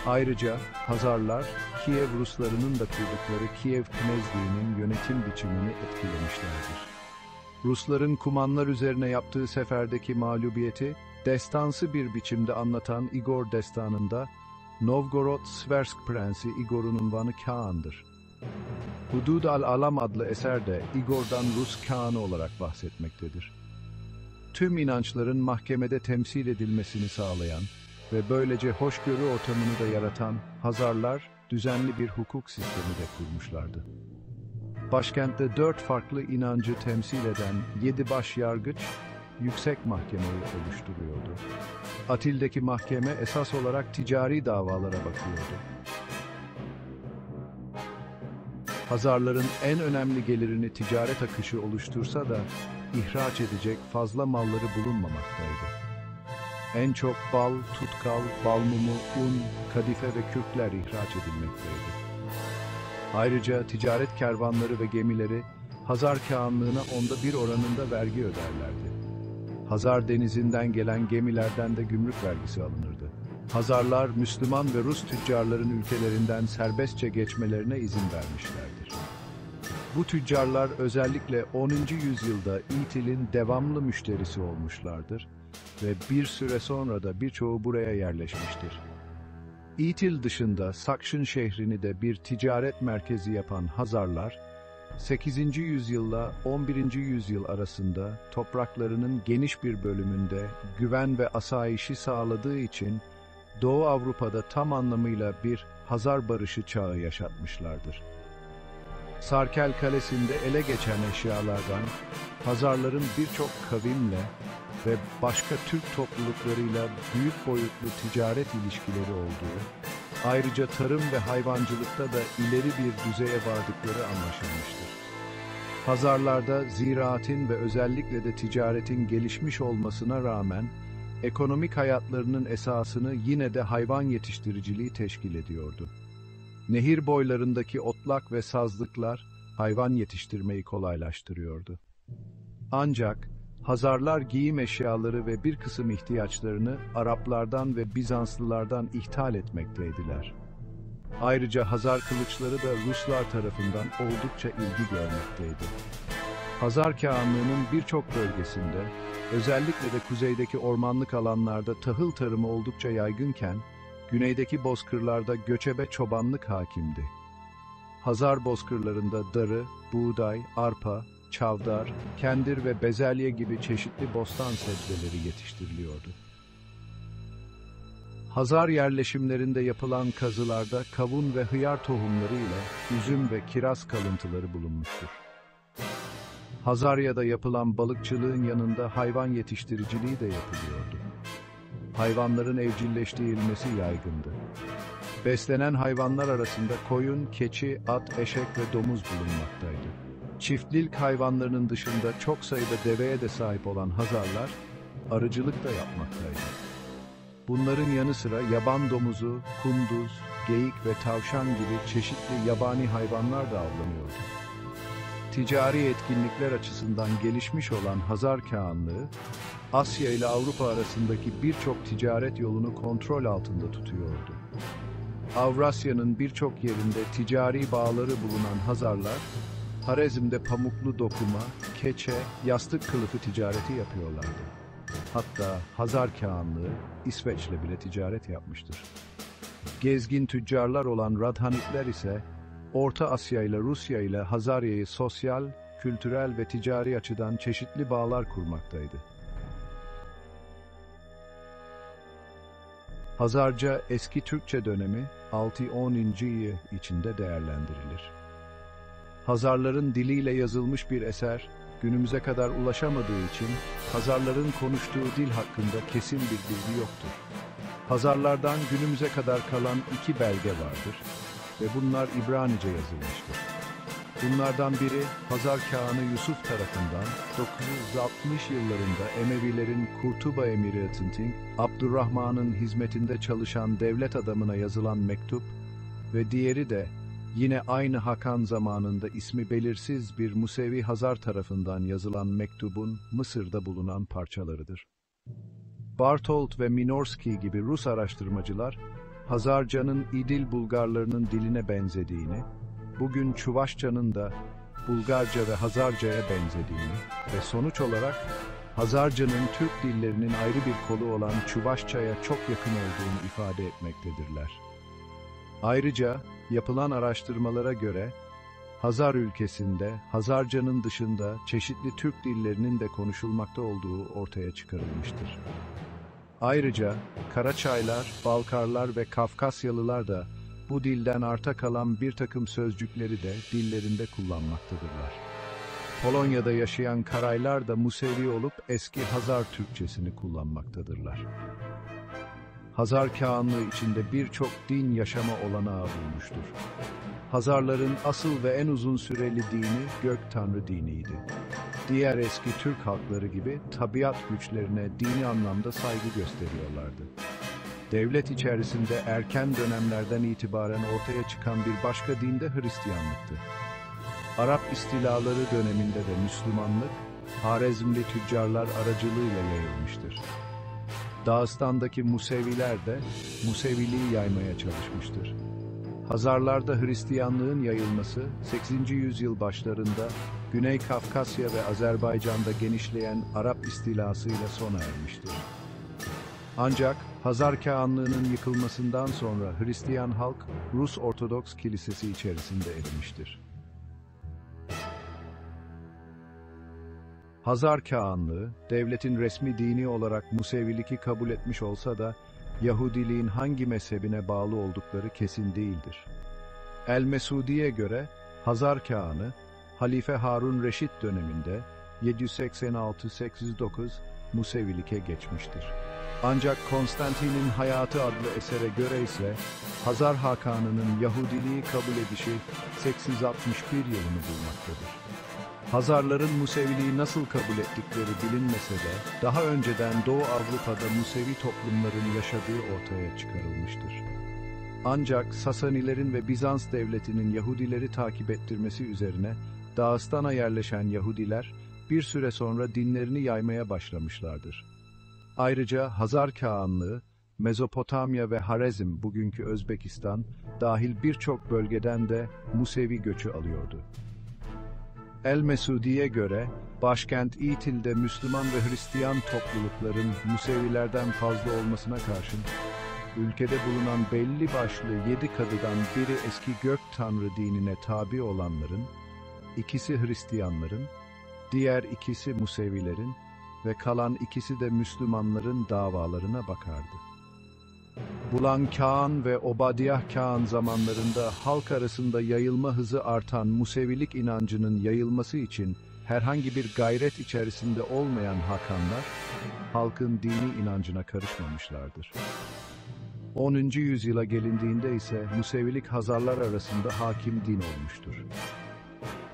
Ayrıca Hazarlar, Kiev Ruslarının da kurdukları Kiev Knezliği'nin yönetim biçimini etkilemişlerdir. Rusların Kumanlar üzerine yaptığı seferdeki mağlubiyeti destansı bir biçimde anlatan Igor destanında Novgorod Svarsk Prensi Igor'un unvanı Kağan'dır. Hudud al-Alam adlı eserde Igor'dan Rus Kağan'ı olarak bahsetmektedir. Tüm inançların mahkemede temsil edilmesini sağlayan ve böylece hoşgörü ortamını da yaratan Hazarlar düzenli bir hukuk sistemi de kurmuşlardı. Başkentte 4 farklı inancı temsil eden 7 baş yargıç yüksek mahkemeyi oluşturuyordu. Atil'deki mahkeme esas olarak ticari davalara bakıyordu. Hazarların en önemli gelirini ticaret akışı oluştursa da ihraç edecek fazla malları bulunmamaktaydı. En çok bal, tutkal, bal mumu, un, kadife ve kürkler ihraç edilmekteydi. Ayrıca ticaret kervanları ve gemileri Hazar Kağanlığı'na 1/10 oranında vergi öderlerdi. Hazar denizinden gelen gemilerden de gümrük vergisi alınırdı. Hazarlar, Müslüman ve Rus tüccarların ülkelerinden serbestçe geçmelerine izin vermişlerdir. Bu tüccarlar özellikle 10. yüzyılda İtil'in devamlı müşterisi olmuşlardır ve bir süre sonra da birçoğu buraya yerleşmiştir. İtil dışında Sakşın şehrini de bir ticaret merkezi yapan Hazarlar, 8. yüzyılla 11. yüzyıl arasında topraklarının geniş bir bölümünde güven ve asayişi sağladığı için Doğu Avrupa'da tam anlamıyla bir Hazar barışı çağı yaşatmışlardır. Sarkel Kalesi'nde ele geçen eşyalardan Hazarların birçok kavimle ve başka Türk topluluklarıyla büyük boyutlu ticaret ilişkileri olduğu, ayrıca tarım ve hayvancılıkta da ileri bir düzeye vardıkları anlaşılmıştır. Hazarlarda ziraatin ve özellikle de ticaretin gelişmiş olmasına rağmen, ekonomik hayatlarının esasını yine de hayvan yetiştiriciliği teşkil ediyordu. Nehir boylarındaki otlak ve sazlıklar hayvan yetiştirmeyi kolaylaştırıyordu. Ancak Hazarlar giyim eşyaları ve bir kısım ihtiyaçlarını Araplardan ve Bizanslılardan ithal etmekteydiler. Ayrıca Hazar kılıçları da Ruslar tarafından oldukça ilgi görmekteydi. Hazar Kağanlığı'nın birçok bölgesinde, özellikle de kuzeydeki ormanlık alanlarda tahıl tarımı oldukça yaygınken, güneydeki bozkırlarda göçebe çobanlık hakimdi. Hazar bozkırlarında darı, buğday, arpa, çavdar, kendir ve bezelye gibi çeşitli bostan sebzeleri yetiştiriliyordu. Hazar yerleşimlerinde yapılan kazılarda kavun ve hıyar tohumları ile üzüm ve kiraz kalıntıları bulunmuştur. Hazarya'da yapılan balıkçılığın yanında hayvan yetiştiriciliği de yapılıyordu. Hayvanların evcilleştirilmesi yaygındı. Beslenen hayvanlar arasında koyun, keçi, at, eşek ve domuz bulunmaktaydı. Çiftlik hayvanlarının dışında çok sayıda deveye de sahip olan Hazarlar, arıcılık da yapmaktaydı. Bunların yanı sıra yaban domuzu, kunduz, geyik ve tavşan gibi çeşitli yabani hayvanlar da avlanıyordu. Ticari etkinlikler açısından gelişmiş olan Hazar Kağanlığı, Asya ile Avrupa arasındaki birçok ticaret yolunu kontrol altında tutuyordu. Avrasya'nın birçok yerinde ticari bağları bulunan Hazarlar, Harezm'de pamuklu dokuma, keçe, yastık kılıfı ticareti yapıyorlardı. Hatta Hazar Kağanlığı İsveç'le bile ticaret yapmıştır. Gezgin tüccarlar olan Radhanitler ise Orta Asya ile Rusya ile Hazarya'yı sosyal, kültürel ve ticari açıdan çeşitli bağlar kurmaktaydı. Hazarca eski Türkçe dönemi 6-10. içinde değerlendirilir. Hazarların diliyle yazılmış bir eser, günümüze kadar ulaşamadığı için Hazarların konuştuğu dil hakkında kesin bir bilgi yoktur. Hazarlardan günümüze kadar kalan 2 belge vardır ve bunlar İbranice yazılmıştır. Bunlardan biri Hazar Kağanı Yusuf tarafından 960 yıllarında Emevilerin Kurtuba Emirati'nin Abdurrahman'ın hizmetinde çalışan devlet adamına yazılan mektup ve diğeri de yine aynı Hakan zamanında ismi belirsiz bir Musevi Hazar tarafından yazılan mektubun Mısır'da bulunan parçalarıdır. Bartolt ve Minorski gibi Rus araştırmacılar, Hazarcanın İdil Bulgarlarının diline benzediğini, bugün Çuvaşça'nın da Bulgarca ve Hazarca'ya benzediğini ve sonuç olarak Hazarcanın Türk dillerinin ayrı bir kolu olan Çuvaşça'ya çok yakın olduğunu ifade etmektedirler. Ayrıca yapılan araştırmalara göre Hazar ülkesinde Hazarcanın dışında çeşitli Türk dillerinin de konuşulmakta olduğu ortaya çıkarılmıştır. Ayrıca Karaçaylar, Balkarlar ve Kafkasyalılar da bu dilden arta kalan bir takım sözcükleri de dillerinde kullanmaktadırlar. Polonya'da yaşayan Karaylar da Musevi olup eski Hazar Türkçesini kullanmaktadırlar. Hazar Kağanlığı içinde birçok din yaşama olanağı bulmuştur. Hazarların asıl ve en uzun süreli dini Gök Tanrı diniydi. Diğer eski Türk halkları gibi tabiat güçlerine dini anlamda saygı gösteriyorlardı. Devlet içerisinde erken dönemlerden itibaren ortaya çıkan bir başka din de Hristiyanlıktı. Arap istilaları döneminde de Müslümanlık, Harezmli tüccarlar aracılığıyla yayılmıştır. Dağıstan'daki Museviler de Museviliği yaymaya çalışmıştır. Hazarlarda Hristiyanlığın yayılması 8. yüzyıl başlarında Güney Kafkasya ve Azerbaycan'da genişleyen Arap istilasıyla sona ermiştir. Ancak Hazar Kağanlığı'nın yıkılmasından sonra Hristiyan halk Rus Ortodoks Kilisesi içerisinde erimiştir. Hazar Kağanlığı, devletin resmi dini olarak Musevilik'i kabul etmiş olsa da Yahudiliğin hangi mezhebine bağlı oldukları kesin değildir. El-Mesudi'ye göre Hazar Kağanı, Halife Harun Reşit döneminde 786-809 Musevilik'e geçmiştir. Ancak Konstantin'in Hayatı adlı esere göre ise Hazar Hakanı'nın Yahudiliği kabul edişi 861 yılını bulmaktadır. Hazarların Museviliği nasıl kabul ettikleri bilinmese de daha önceden Doğu Avrupa'da Musevi toplumların yaşadığı ortaya çıkarılmıştır. Ancak Sasanilerin ve Bizans devletinin Yahudileri takip ettirmesi üzerine Dağıstan'a yerleşen Yahudiler bir süre sonra dinlerini yaymaya başlamışlardır. Ayrıca Hazar Kağanlığı, Mezopotamya ve Harezm bugünkü Özbekistan dahil birçok bölgeden de Musevi göçü alıyordu. El-Mesudi'ye göre başkent İtil'de Müslüman ve Hristiyan toplulukların Musevilerden fazla olmasına karşın ülkede bulunan belli başlı 7 kadıdan biri eski Gök Tanrı dinine tabi olanların, ikisi Hristiyanların, diğer ikisi Musevilerin ve kalan ikisi de Müslümanların davalarına bakardı. Bulan Kağan ve Obadiyah Kağan zamanlarında halk arasında yayılma hızı artan Musevilik inancının yayılması için herhangi bir gayret içerisinde olmayan Hakanlar, halkın dini inancına karışmamışlardır. 10. yüzyıla gelindiğinde ise Musevilik Hazarlar arasında hakim din olmuştur.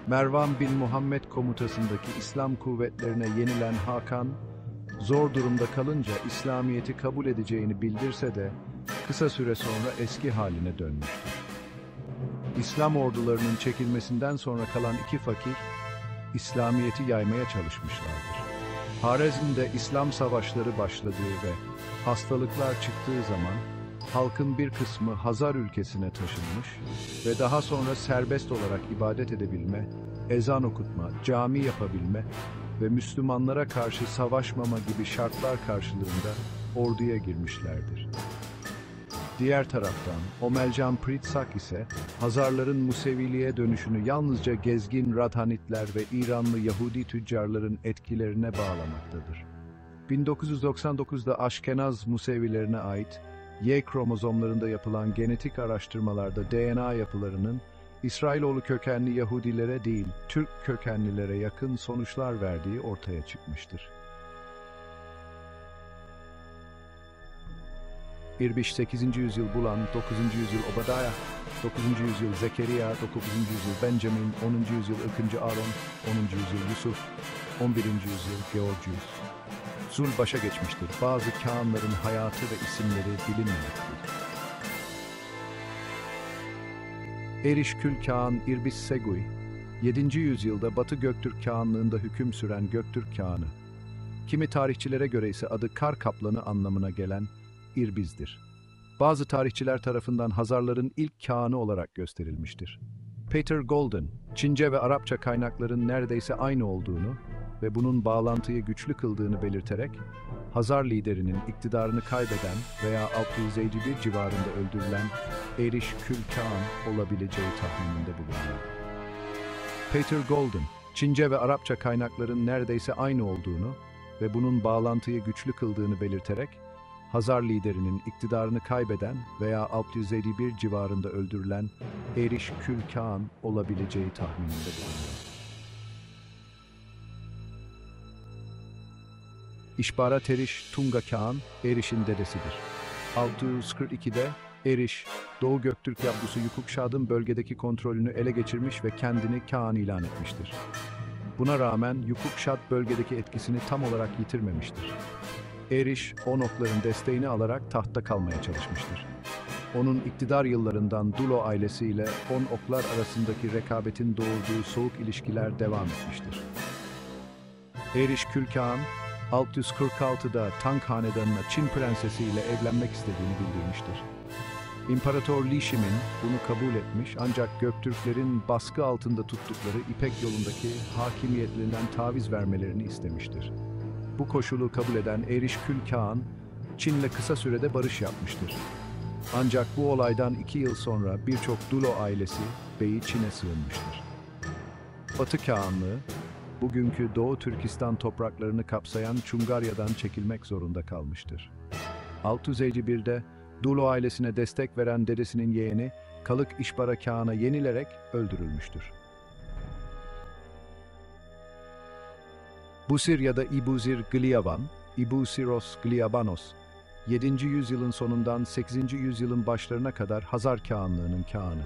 Mervan bin Muhammed komutasındaki İslam kuvvetlerine yenilen Hakan, zor durumda kalınca İslamiyet'i kabul edeceğini bildirse de kısa süre sonra eski haline dönmüştür. İslam ordularının çekilmesinden sonra kalan 2 fakir, İslamiyet'i yaymaya çalışmışlardır. Harezm'de İslam savaşları başladığı ve hastalıklar çıktığı zaman halkın bir kısmı Hazar ülkesine taşınmış ve daha sonra serbest olarak ibadet edebilme, ezan okutma, cami yapabilme ve Müslümanlara karşı savaşmama gibi şartlar karşılığında orduya girmişlerdir. Diğer taraftan Omelcan Pritsak ise Hazarların Museviliğe dönüşünü yalnızca gezgin Radhanitler ve İranlı Yahudi tüccarların etkilerine bağlamaktadır. 1999'da Aşkenaz Musevilerine ait Y kromozomlarında yapılan genetik araştırmalarda DNA yapılarının İsrailoğlu kökenli Yahudilere değil, Türk kökenlilere yakın sonuçlar verdiği ortaya çıkmıştır. İrbiş 8. yüzyıl Bulan, 9. yüzyıl Obadiah, 9. yüzyıl Zekeriya, 9. yüzyıl Benjamin, 10. yüzyıl 2. Aaron, 10. yüzyıl Yusuf, 11. yüzyıl Georgius. Zul başa geçmiştir. Bazı kâhanların hayatı ve isimleri bilinmemektedir. Eriş Kül Kağan İrbis Seguy, 7. yüzyılda Batı Göktürk Kağanlığında hüküm süren Göktürk Kağanı. Kimi tarihçilere göre ise adı kar kaplanı anlamına gelen İrbiz'dir. Bazı tarihçiler tarafından Hazarların ilk kağanı olarak gösterilmiştir. Peter Golden, Çince ve Arapça kaynakların neredeyse aynı olduğunu ve bunun bağlantıyı güçlü kıldığını belirterek, Hazar liderinin iktidarını kaybeden veya 651 civarında öldürülen Eriş Kül Kağan olabileceği tahmininde bulunuyor. Peter Golden, Çince ve Arapça kaynakların neredeyse aynı olduğunu ve bunun bağlantıyı güçlü kıldığını belirterek, Hazar liderinin iktidarını kaybeden veya 651 civarında öldürülen Eriş Kül Kağan olabileceği tahmininde bulunuyor. İşbara Teriş Tunga Kağan, Eriş'in dedesidir. 642'de Eriş, Doğu Göktürk Yablusu Yukukşad'ın bölgedeki kontrolünü ele geçirmiş ve kendini Kağan ilan etmiştir. Buna rağmen Yukukşad bölgedeki etkisini tam olarak yitirmemiştir. Eriş, Onokların desteğini alarak tahtta kalmaya çalışmıştır. Onun iktidar yıllarından Dulo ailesiyle Onoklar arasındaki rekabetin doğurduğu soğuk ilişkiler devam etmiştir. Eriş Kül Kağan, 646'da Tang Hanedanı'na Çin prensesi ile evlenmek istediğini bildirmiştir. İmparator Li Shimin bunu kabul etmiş ancak Göktürklerin baskı altında tuttukları İpek yolundaki hakimiyetlerinden taviz vermelerini istemiştir. Bu koşulu kabul eden Eriş Kül Kağan, Çin'le kısa sürede barış yapmıştır. Ancak bu olaydan 2 yıl sonra birçok Dulo ailesi beyi Çin'e sığınmıştır. Batı Kağanlığı, bugünkü Doğu Türkistan topraklarını kapsayan Çungarya'dan çekilmek zorunda kalmıştır. 651'de Dulo ailesine destek veren dedesinin yeğeni Kalık İşbara Kağan'a yenilerek öldürülmüştür. Busir ya da İbuzir Gliaban, İbusiros Gliabanos, 7. yüzyılın sonundan 8. yüzyılın başlarına kadar Hazar Kağanlığı'nın kağanı.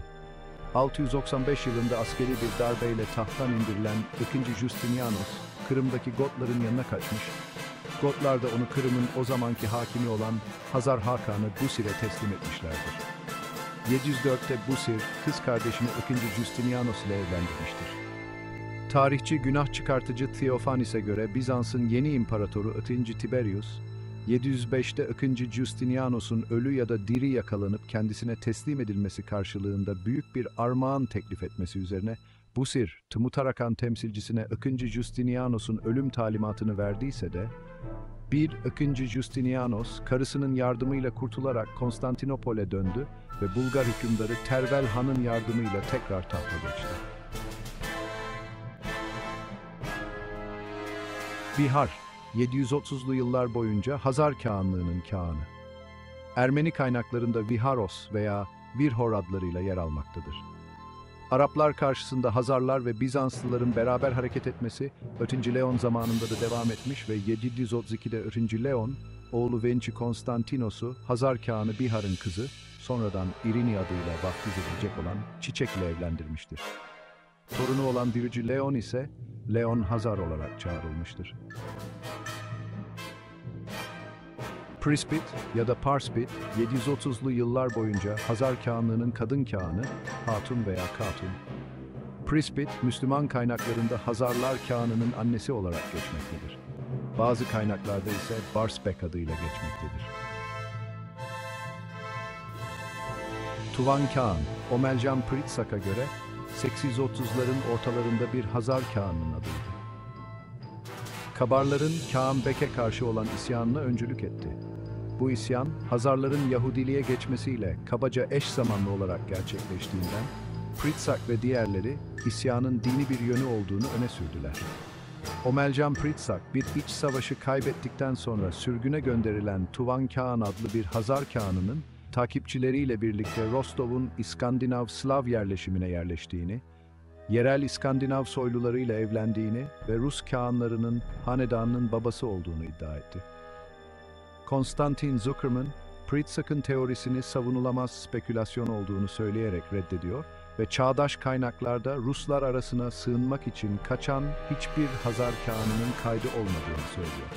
695 yılında askeri bir darbeyle tahttan indirilen 2. Justinianos, Kırım'daki Gotların yanına kaçmış. Gotlar da onu Kırım'ın o zamanki hakimi olan Hazar Hakan'ı Busir'e teslim etmişlerdir. 704'te Busir, kız kardeşini 2. Justinianos ile evlendirmiştir. Tarihçi günah çıkartıcı Theophanes'e göre Bizans'ın yeni imparatoru 2. Tiberius, 705'te 2. Justinianos'un ölü ya da diri yakalanıp kendisine teslim edilmesi karşılığında büyük bir armağan teklif etmesi üzerine Busir, Tımutarakan temsilcisine 2. Justinianos'un ölüm talimatını verdiyse de, 2. Justinianos, karısının yardımıyla kurtularak Konstantinopol'e döndü ve Bulgar hükümdarı Tervel Han'ın yardımıyla tekrar tahta geçti. Bihar, 730'lu yıllar boyunca Hazar Kağanlığı'nın kağanı. Ermeni kaynaklarında Viharos veya Virhor adlarıyla yer almaktadır. Araplar karşısında Hazarlar ve Bizanslıların beraber hareket etmesi 2. Leon zamanında da devam etmiş ve 732'de 2. Leon, oğlu Venci Konstantinos'u Hazar Kağanı Bihar'ın kızı, sonradan İrini adıyla vaftiz edilecek olan Çiçek ile evlendirmiştir. Torunu olan 1. Leon ise Leon Hazar olarak çağrılmıştır. Prispit ya da Parspit, 730'lu yıllar boyunca Hazar Kağanlığı'nın kadın kağanı, hatun veya katun. Prispit, Müslüman kaynaklarında Hazarlar Kağanı'nın annesi olarak geçmektedir. Bazı kaynaklarda ise Barsbek adıyla geçmektedir. Tuvan Kağan, Omeljan Pritsak'a göre 830'ların ortalarında bir Hazar Kağan'ın adıydı. Kabarların Kağan Bek'e karşı olan isyanına öncülük etti. Bu isyan, Hazarların Yahudiliğe geçmesiyle kabaca eş zamanlı olarak gerçekleştiğinden, Pritsak ve diğerleri isyanın dini bir yönü olduğunu öne sürdüler. Omeljan Pritsak bir iç savaşı kaybettikten sonra sürgüne gönderilen Tuvan Kağan adlı bir Hazar Kağan'ının takipçileriyle birlikte Rostov'un İskandinav Slav yerleşimine yerleştiğini, yerel İskandinav soylularıyla evlendiğini ve Rus kağanlarının hanedanının babası olduğunu iddia etti. Konstantin Zuckerman, Pritsakh'ın teorisini savunulamaz spekülasyon olduğunu söyleyerek reddediyor ve çağdaş kaynaklarda Ruslar arasına sığınmak için kaçan hiçbir Hazar kağanının kaydı olmadığını söylüyor.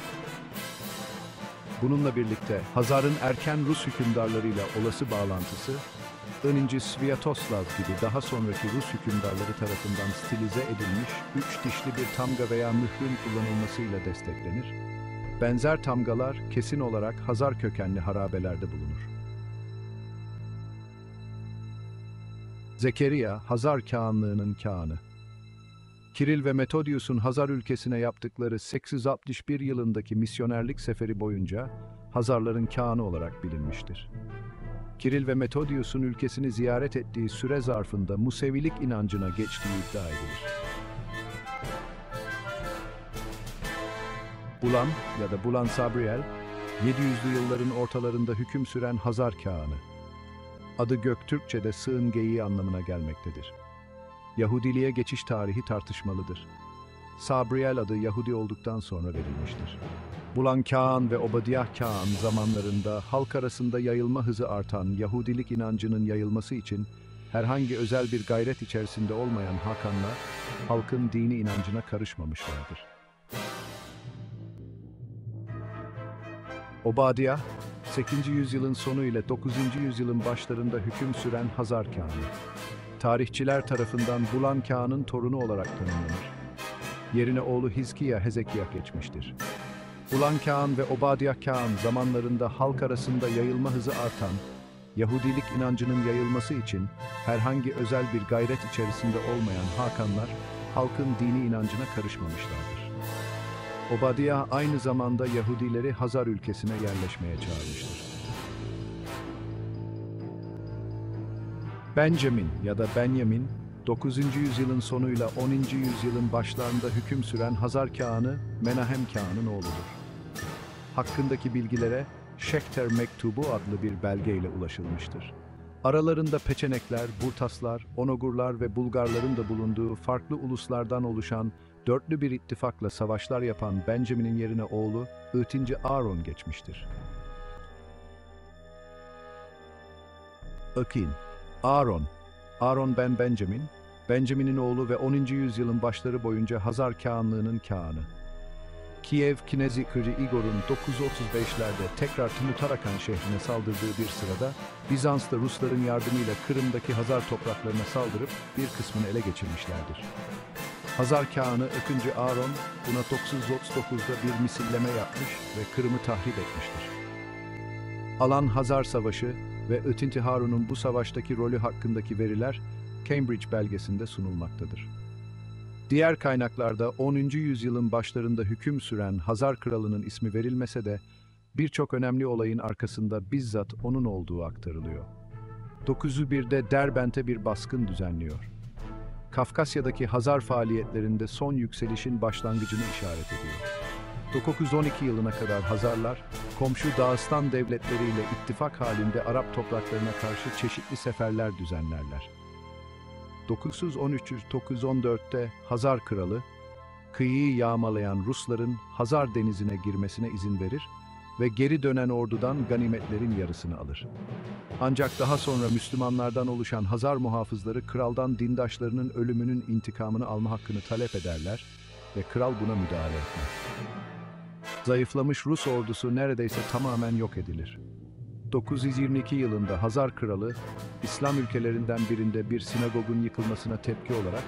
Bununla birlikte Hazar'ın erken Rus hükümdarlarıyla olası bağlantısı, 1. Sviatoslav gibi daha sonraki Rus hükümdarları tarafından stilize edilmiş 3 dişli bir tamga veya mührün kullanılmasıyla desteklenir. Benzer tamgalar kesin olarak Hazar kökenli harabelerde bulunur. Zekeriya, Hazar kağanlığının kağanı. Kiril ve Metodius'un Hazar ülkesine yaptıkları 861 yılındaki misyonerlik seferi boyunca Hazarların kağanı olarak bilinmiştir. Kiril ve Metodius'un ülkesini ziyaret ettiği süre zarfında Musevilik inancına geçtiği iddia edilir. Bulan ya da Bulan Sabriel, 700'lü yılların ortalarında hüküm süren Hazar kağanı. Adı Göktürkçe'de sığın geyiği anlamına gelmektedir. Yahudiliğe geçiş tarihi tartışmalıdır. Sabriel adı Yahudi olduktan sonra verilmiştir. Bulan Kağan ve Obadiah Kağan zamanlarında halk arasında yayılma hızı artan Yahudilik inancının yayılması için herhangi özel bir gayret içerisinde olmayan Hakanlar, halkın dini inancına karışmamışlardır. Obadiah, 8. yüzyılın sonu ile 9. yüzyılın başlarında hüküm süren Hazar Kağanı. Tarihçiler tarafından Bulan Kağan'ın torunu olarak tanımlanır. Yerine oğlu Hizkiya Hezekiyah geçmiştir. Bulan Kağan ve Obadiah Kağan zamanlarında halk arasında yayılma hızı artan, Yahudilik inancının yayılması için herhangi özel bir gayret içerisinde olmayan Hakanlar, halkın dini inancına karışmamışlardır. Obadiah aynı zamanda Yahudileri Hazar ülkesine yerleşmeye çağırmıştır. Benjamin ya da Benjamin, 9. yüzyılın sonuyla 10. yüzyılın başlarında hüküm süren Hazar Kağanı Menahem Kağan'ın oğludur. Hakkındaki bilgilere Şekter Mektubu adlı bir belgeyle ulaşılmıştır. Aralarında Peçenekler, Burtaslar, Onogurlar ve Bulgarların da bulunduğu farklı uluslardan oluşan dörtlü bir ittifakla savaşlar yapan Benjamin'in yerine oğlu I. Aaron geçmiştir. Akin, Aaron ben Benjamin, Benjamin'in oğlu ve 10. yüzyılın başları boyunca Hazar Kağanlığının kağanı. Kiev Knezi Kırı Igor'un 935'lerde tekrar Timutarakan şehrine saldırdığı bir sırada Bizans'ta Rusların yardımıyla Kırım'daki Hazar topraklarına saldırıp bir kısmını ele geçirmişlerdir. Hazar Kağanı I. Aaron buna 939'da bir misilleme yapmış ve Kırım'ı tahrip etmiştir. Alan Hazar Savaşı ve I. Harun'un bu savaştaki rolü hakkındaki veriler Cambridge belgesinde sunulmaktadır. Diğer kaynaklarda 10. yüzyılın başlarında hüküm süren Hazar kralının ismi verilmese de birçok önemli olayın arkasında bizzat onun olduğu aktarılıyor. 901'de Derbent'e bir baskın düzenliyor. Kafkasya'daki Hazar faaliyetlerinde son yükselişin başlangıcını işaret ediyor. 912 yılına kadar Hazarlar, komşu Dağıstan devletleriyle ittifak halinde Arap topraklarına karşı çeşitli seferler düzenlerler. 913-914'te Hazar kralı, kıyıyı yağmalayan Rusların Hazar denizine girmesine izin verir ve geri dönen ordudan ganimetlerin yarısını alır. Ancak daha sonra Müslümanlardan oluşan Hazar muhafızları kraldan dindaşlarının ölümünün intikamını alma hakkını talep ederler ve kral buna müdahale etmez. Zayıflamış Rus ordusu neredeyse tamamen yok edilir. 922 yılında Hazar kralı, İslam ülkelerinden birinde bir sinagogun yıkılmasına tepki olarak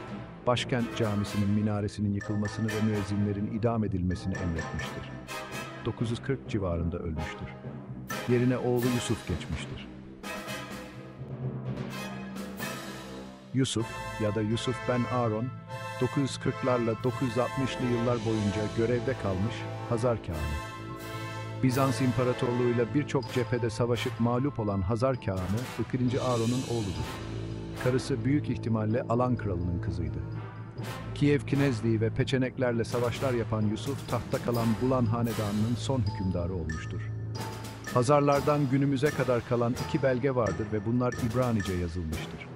başkent camisinin minaresinin yıkılmasını ve müezzinlerin idam edilmesini emretmiştir. 940 civarında ölmüştür. Yerine oğlu Yusuf geçmiştir. Yusuf ya da Yusuf ben Aaron, 940'larla 960'lı yıllar boyunca görevde kalmış Hazar Kağanı. Bizans İmparatorluğu'yla birçok cephede savaşıp mağlup olan Hazar Kağanı, 2. Aaron'un oğludur. Karısı büyük ihtimalle Alan kralının kızıydı. Kiev Knezliği ve Peçeneklerle savaşlar yapan Yusuf, tahtta kalan Bulan hanedanının son hükümdarı olmuştur. Hazarlardan günümüze kadar kalan iki belge vardır ve bunlar İbranice yazılmıştır.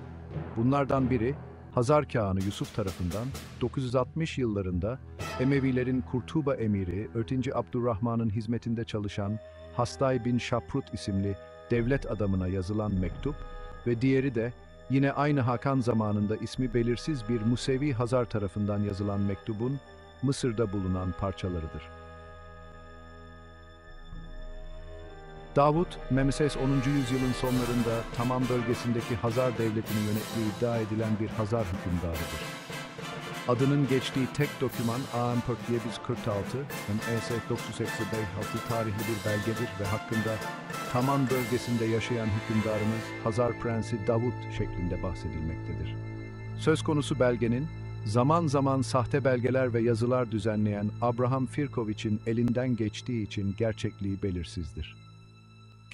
Bunlardan biri, Hazar Kağanı Yusuf tarafından 960 yıllarında Emevilerin Kurtuba emiri 4. Abdurrahman'ın hizmetinde çalışan Hastay bin Şaprut isimli devlet adamına yazılan mektup ve diğeri de yine aynı Hakan zamanında ismi belirsiz bir Musevi Hazar tarafından yazılan mektubun Mısır'da bulunan parçalarıdır. Davut, Memeses 10. yüzyılın sonlarında Tamam bölgesindeki Hazar devletini yönettiği iddia edilen bir Hazar hükümdarıdır. Adının geçtiği tek doküman A446 ES 986 tarihli bir belgedir ve hakkında Tamam bölgesinde yaşayan hükümdarımız Hazar Prensi Davut şeklinde bahsedilmektedir. Söz konusu belgenin zaman zaman sahte belgeler ve yazılar düzenleyen Abraham Firkovich'in elinden geçtiği için gerçekliği belirsizdir.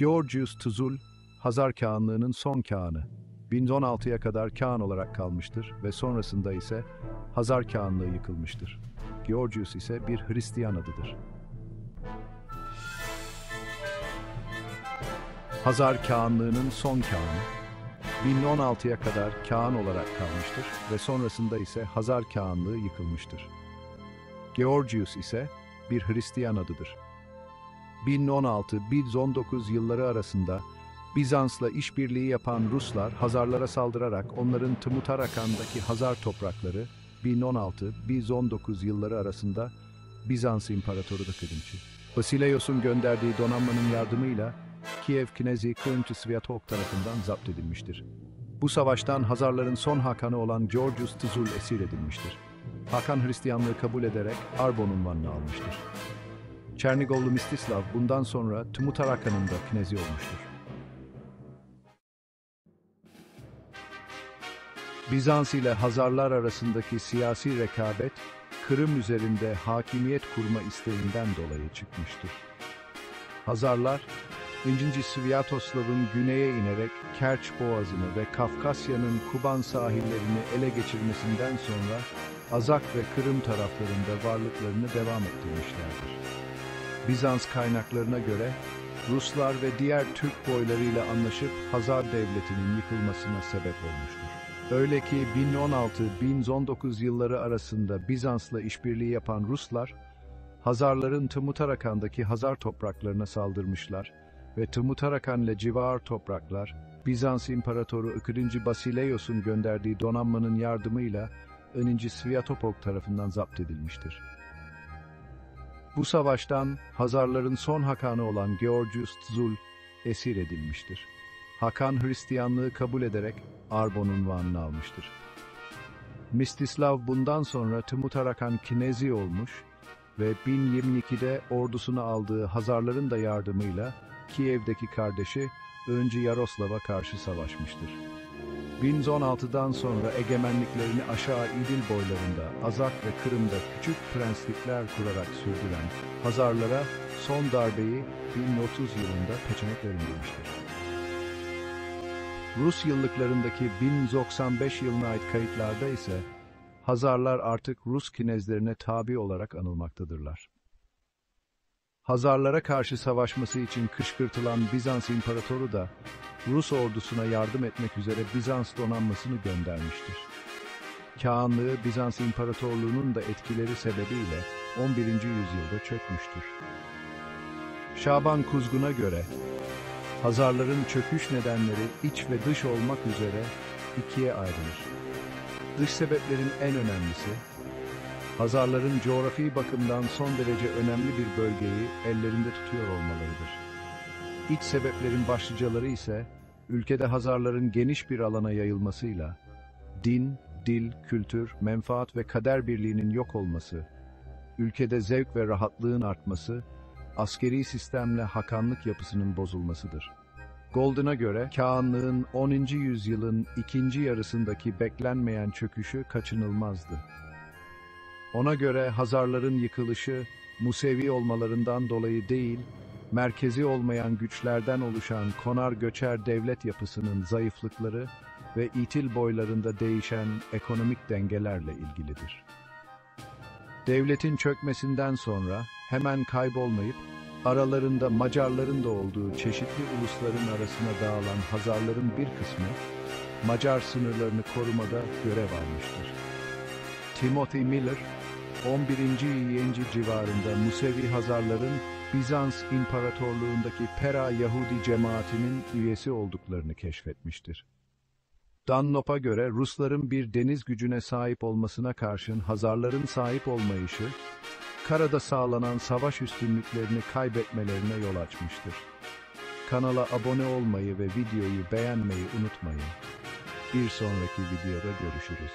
Georgius Tuzul, Hazar Kağanlığı'nın son kağanı. 1016'ya kadar kağan olarak kalmıştır ve sonrasında ise Hazar Kağanlığı yıkılmıştır. Georgius ise bir Hristiyan adıdır. Hazar Kağanlığı'nın son kağanı, 1016'ya kadar kağan olarak kalmıştır ve sonrasında ise Hazar Kağanlığı yıkılmıştır. Georgius ise bir Hristiyan adıdır. 1016-1019 yılları arasında Bizans'la işbirliği yapan Ruslar Hazarlara saldırarak onların Tımutarakan'daki Hazar toprakları 1016-1019 yılları arasında Bizans İmparatoru da Kırımçı. Basileios'un gönderdiği donanmanın yardımıyla Kiev Knezi Kırımçı Sviatog tarafından zapt edilmiştir. Bu savaştan Hazarların son hakanı olan Georgius Tuzul esir edilmiştir. Hakan Hristiyanlığı kabul ederek Arbon unvanını almıştır. Çernigovlu Mstislav bundan sonra Tımutarakan'ın da knezi olmuştur. Bizans ile Hazarlar arasındaki siyasi rekabet, Kırım üzerinde hakimiyet kurma isteğinden dolayı çıkmıştır. Hazarlar, 2. Sviatoslav'ın güneye inerek Kerç Boğazı'nı ve Kafkasya'nın Kuban sahillerini ele geçirmesinden sonra Azak ve Kırım taraflarında varlıklarını devam ettirmişlerdir. Bizans kaynaklarına göre Ruslar ve diğer Türk boylarıyla anlaşıp Hazar Devleti'nin yıkılmasına sebep olmuştur. Öyle ki 1016-1019 yılları arasında Bizans'la işbirliği yapan Ruslar, Hazarların Tımutarakan'daki Hazar topraklarına saldırmışlar ve Tımutarakan ile civar topraklar, Bizans İmparatoru 2. Basileios'un gönderdiği donanmanın yardımıyla 2. Sviatopog tarafından zapt edilmiştir. Bu savaştan Hazarların son hakanı olan Georgius Tzul esir edilmiştir. Hakan Hristiyanlığı kabul ederek Arbon unvanını almıştır. Mstislav bundan sonra Tımutarakan Knezi olmuş ve 1022'de ordusunu aldığı Hazarların da yardımıyla Kiev'deki kardeşi Öncü Yaroslav'a karşı savaşmıştır. 1016'dan sonra egemenliklerini aşağı İdil boylarında, Azak ve Kırım'da küçük prenslikler kurarak sürdüren Hazarlara son darbeyi 1030 yılında peçenek verilmiştir. Rus yıllıklarındaki 1095 yılına ait kayıtlarda ise Hazarlar artık Rus knezlerine tabi olarak anılmaktadırlar. Hazarlara karşı savaşması için kışkırtılan Bizans İmparatoru da Rus ordusuna yardım etmek üzere Bizans donanmasını göndermiştir. Kağanlığı Bizans İmparatorluğu'nun da etkileri sebebiyle 11. yüzyılda çökmüştür. Şaban Kuzgun'a göre Hazarların çöküş nedenleri iç ve dış olmak üzere ikiye ayrılır. Dış sebeplerin en önemlisi, Hazarların coğrafi bakımdan son derece önemli bir bölgeyi ellerinde tutuyor olmalarıdır. İç sebeplerin başlıcaları ise, ülkede Hazarların geniş bir alana yayılmasıyla, din, dil, kültür, menfaat ve kader birliğinin yok olması, ülkede zevk ve rahatlığın artması, askeri sistemle hakanlık yapısının bozulmasıdır. Golden'a göre, Kağanlığın 10. yüzyılın ikinci yarısındaki beklenmeyen çöküşü kaçınılmazdı. Ona göre Hazarların yıkılışı, Musevi olmalarından dolayı değil, merkezi olmayan güçlerden oluşan konar-göçer devlet yapısının zayıflıkları ve İtil boylarında değişen ekonomik dengelerle ilgilidir. Devletin çökmesinden sonra hemen kaybolmayıp Aralarında Macarların da olduğu çeşitli ulusların arasına dağılan Hazarların bir kısmı, Macar sınırlarını korumada görev almıştır. Timothy Miller, 11. Yenci civarında Musevi Hazarların Bizans İmparatorluğundaki Pera Yahudi cemaatinin üyesi olduklarını keşfetmiştir. Dunlop'a göre Rusların bir deniz gücüne sahip olmasına karşın Hazarların sahip olmayışı, karada sağlanan savaş üstünlüklerini kaybetmelerine yol açmıştır. Kanala abone olmayı ve videoyu beğenmeyi unutmayın. Bir sonraki videoda görüşürüz.